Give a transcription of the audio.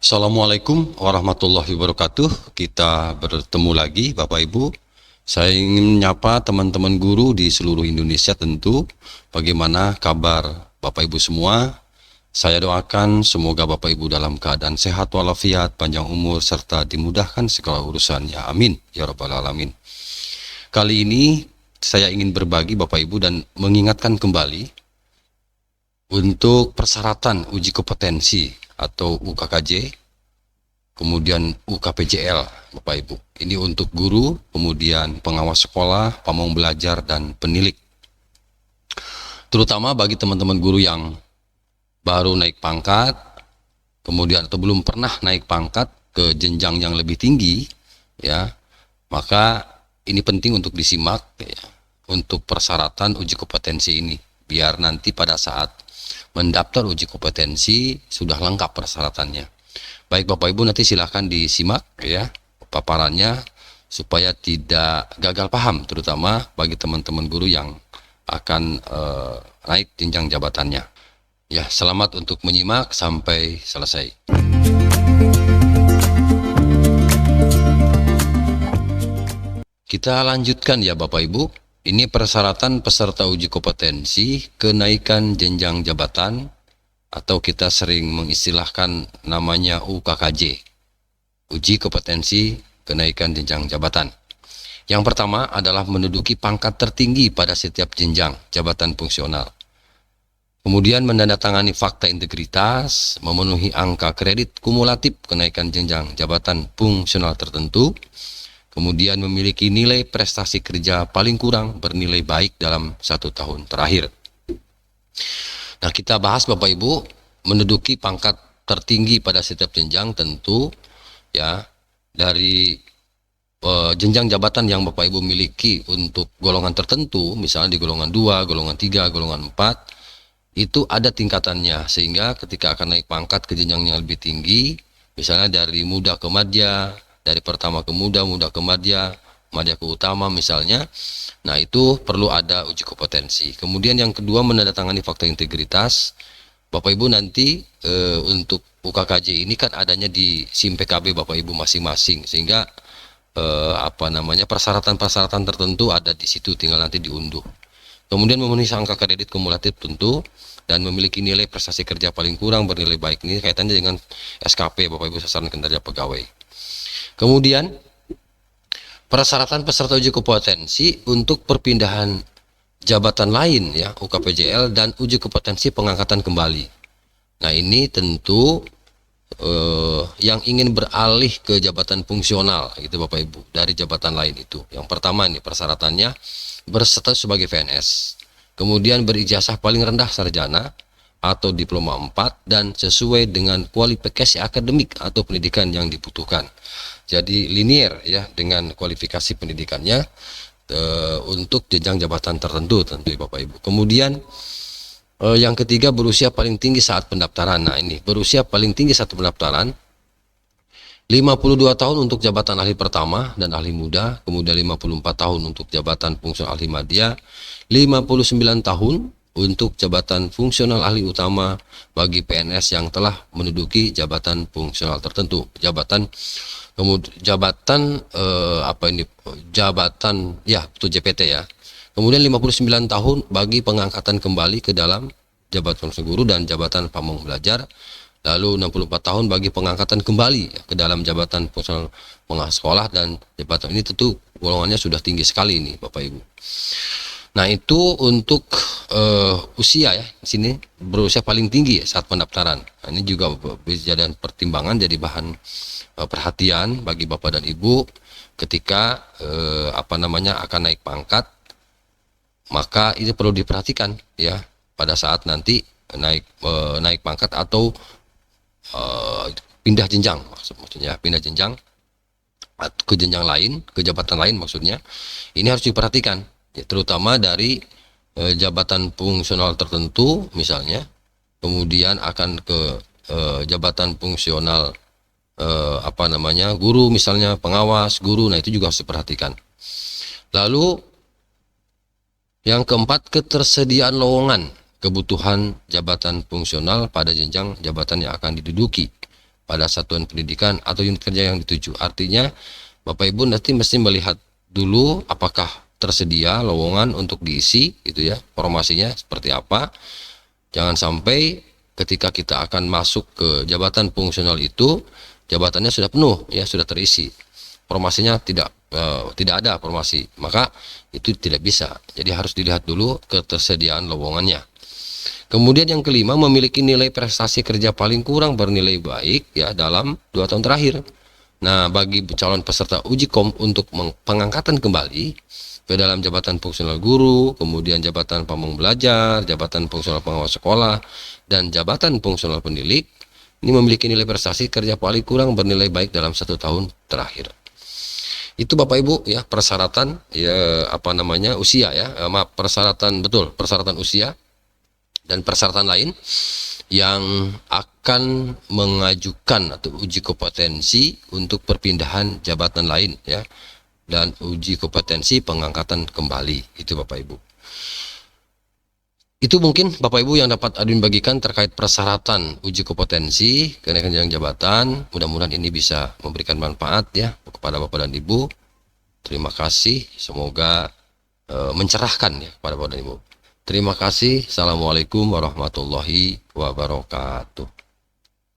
Assalamualaikum warahmatullahi wabarakatuh. Kita bertemu lagi Bapak Ibu. Saya ingin menyapa teman-teman guru di seluruh Indonesia tentu. Bagaimana kabar Bapak Ibu semua? Saya doakan semoga Bapak Ibu dalam keadaan sehat walafiat, panjang umur, serta dimudahkan segala urusannya. Amin. Ya Rabbal Alamin. Kali ini saya ingin berbagi Bapak Ibu dan mengingatkan kembali untuk persyaratan uji kompetensi atau UKKJ, kemudian UKPJL Bapak Ibu. Ini untuk guru, kemudian pengawas sekolah, pamong belajar, dan penilik. Terutama bagi teman-teman guru yang baru naik pangkat, kemudian atau belum pernah naik pangkat ke jenjang yang lebih tinggi, ya, maka ini penting untuk disimak, ya, untuk persyaratan uji kompetensi ini, biar nanti pada saat mendaftar uji kompetensi sudah lengkap persyaratannya. Baik Bapak Ibu, nanti silahkan disimak ya paparannya supaya tidak gagal paham, terutama bagi teman-teman guru yang akan naik jenjang jabatannya. Ya, selamat untuk menyimak sampai selesai. Kita lanjutkan ya Bapak Ibu. Ini persyaratan peserta uji kompetensi kenaikan jenjang jabatan atau kita sering mengistilahkan namanya UKKJ, uji kompetensi kenaikan jenjang jabatan. Yang pertama adalah menduduki pangkat tertinggi pada setiap jenjang jabatan fungsional. Kemudian menandatangani fakta integritas, memenuhi angka kredit kumulatif kenaikan jenjang jabatan fungsional tertentu. Kemudian memiliki nilai prestasi kerja paling kurang bernilai baik dalam 1 tahun terakhir. Nah, kita bahas Bapak Ibu, menduduki pangkat tertinggi pada setiap jenjang tentu ya dari jenjang jabatan yang Bapak Ibu miliki untuk golongan tertentu, misalnya di golongan 2, golongan 3, golongan 4, itu ada tingkatannya, sehingga ketika akan naik pangkat ke jenjang yang lebih tinggi, misalnya dari muda ke madya, dari pertama ke muda, muda ke madya, madya ke utama misalnya. Nah, itu perlu ada uji kompetensi. Kemudian yang kedua, menandatangani fakta integritas. Bapak Ibu nanti untuk UKKJ ini kan adanya di SIM PKB Bapak Ibu masing-masing, sehingga persyaratan-persyaratan tertentu ada di situ, tinggal nanti diunduh. Kemudian memenuhi angka kredit kumulatif tentu, dan memiliki nilai prestasi kerja paling kurang bernilai baik. Ini kaitannya dengan SKP Bapak Ibu, sasaran kinerja pegawai. Kemudian persyaratan peserta uji kompetensi untuk perpindahan jabatan lain ya, UKPJL, dan uji kompetensi pengangkatan kembali. Nah, ini tentu yang ingin beralih ke jabatan fungsional gitu Bapak Ibu, dari jabatan lain itu. Yang pertama ini persyaratannya berstatus sebagai PNS, kemudian berijazah paling rendah sarjana atau diploma 4 dan sesuai dengan kualifikasi akademik atau pendidikan yang dibutuhkan. Jadi linear ya dengan kualifikasi pendidikannya untuk jenjang jabatan tertentu tentu Bapak Ibu. Kemudian yang ketiga, berusia paling tinggi saat pendaftaran. Nah, ini berusia paling tinggi saat pendaftaran 52 tahun untuk jabatan ahli pertama dan ahli muda, kemudian 54 tahun untuk jabatan fungsional ahli madya, 59 tahun untuk jabatan fungsional ahli utama bagi PNS yang telah menduduki jabatan fungsional tertentu. Jabatan itu JPT ya. Kemudian 59 tahun bagi pengangkatan kembali ke dalam jabatan guru dan jabatan pamong belajar. Lalu 64 tahun bagi pengangkatan kembali ya, ke dalam jabatan fungsional pengawas sekolah, dan jabatan ini tentu golongannya sudah tinggi sekali ini Bapak Ibu. Nah, itu untuk usia ya, di sini berusia paling tinggi ya, saat pendaftaran. Nah, ini juga bisa jadi pertimbangan, jadi bahan perhatian bagi Bapak dan Ibu ketika akan naik pangkat. Maka ini perlu diperhatikan ya pada saat nanti naik pangkat atau pindah jenjang, maksudnya pindah jenjang ke jenjang lain, ke jabatan lain maksudnya. Ini harus diperhatikan ya, terutama dari jabatan fungsional tertentu misalnya, kemudian akan ke jabatan fungsional guru misalnya, pengawas guru. Nah, itu juga harus diperhatikan. Lalu yang keempat, ketersediaan lowongan kebutuhan jabatan fungsional pada jenjang jabatan yang akan diduduki. pada satuan pendidikan atau unit kerja yang dituju. Artinya Bapak Ibu nanti mesti melihat dulu apakah tersedia lowongan untuk diisi gitu ya, formasinya seperti apa. Jangan sampai ketika kita akan masuk ke jabatan fungsional itu jabatannya sudah penuh ya, sudah terisi. Formasinya tidak ada formasi, maka itu tidak bisa. Jadi harus dilihat dulu ketersediaan lowongannya. Kemudian yang kelima, memiliki nilai prestasi kerja paling kurang bernilai baik ya dalam 2 tahun terakhir. Nah, bagi calon peserta uji kom untuk pengangkatan kembali ke dalam jabatan fungsional guru, kemudian jabatan pamong belajar, jabatan fungsional pengawas sekolah, dan jabatan fungsional pendidik, ini memiliki nilai prestasi kerja paling kurang bernilai baik dalam 1 tahun terakhir. Itu Bapak Ibu ya persyaratan ya usia ya, persyaratan usia dan persyaratan lain yang akan mengajukan atau uji kompetensi untuk perpindahan jabatan lain ya, dan uji kompetensi pengangkatan kembali. Itu Bapak Ibu. Itu mungkin Bapak Ibu yang dapat admin bagikan terkait persyaratan uji kompetensi kenaikan jenjang jabatan. Mudah-mudahan ini bisa memberikan manfaat ya kepada Bapak dan Ibu. Terima kasih, semoga mencerahkan ya kepada Bapak dan Ibu. Terima kasih. Assalamualaikum warahmatullahi wabarakatuh.